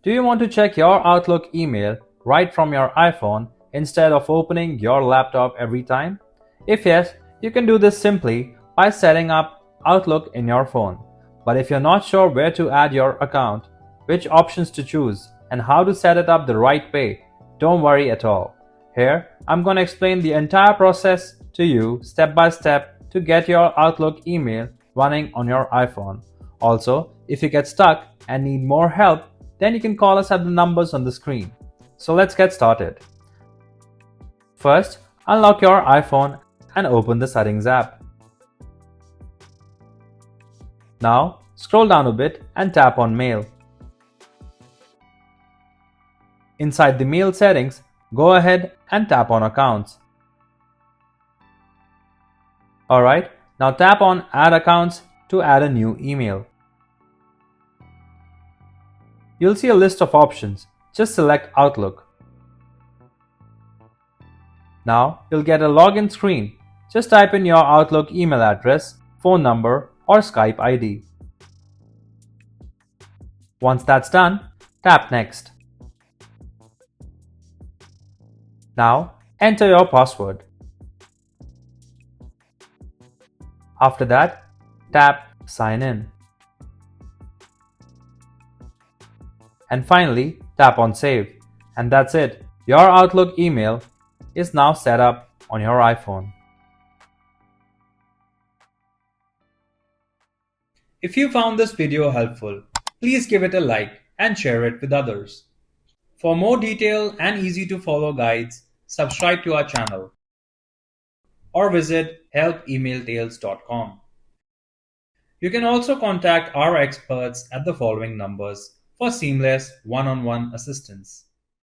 Do you want to check your Outlook email right from your iPhone instead of opening your laptop every time? If yes, you can do this simply by setting up Outlook in your phone. But if you're not sure where to add your account, which options to choose, and how to set it up the right way, don't worry at all. Here, I'm going to explain the entire process to you step by step to get your Outlook email running on your iPhone. Also, if you get stuck and need more help, then you can call us at the numbers on the screen. So let's get started. First, unlock your iPhone and open the Settings app. Now, scroll down a bit and tap on Mail. Inside the Mail settings, go ahead and tap on Accounts. Alright, now tap on Add Accounts to add a new email. You'll see a list of options. Just select Outlook. Now you'll get a login screen. Just type in your Outlook email address, phone number, or Skype ID. Once that's done, tap Next. Now enter your password. After that, tap Sign In. And finally, tap on Save. And that's it. Your Outlook email is now set up on your iPhone. If you found this video helpful, please give it a like and share it with others. For more detailed and easy to follow guides, subscribe to our channel or visit helpemailtales.com. You can also contact our experts at the following numbers for seamless one-on-one assistance.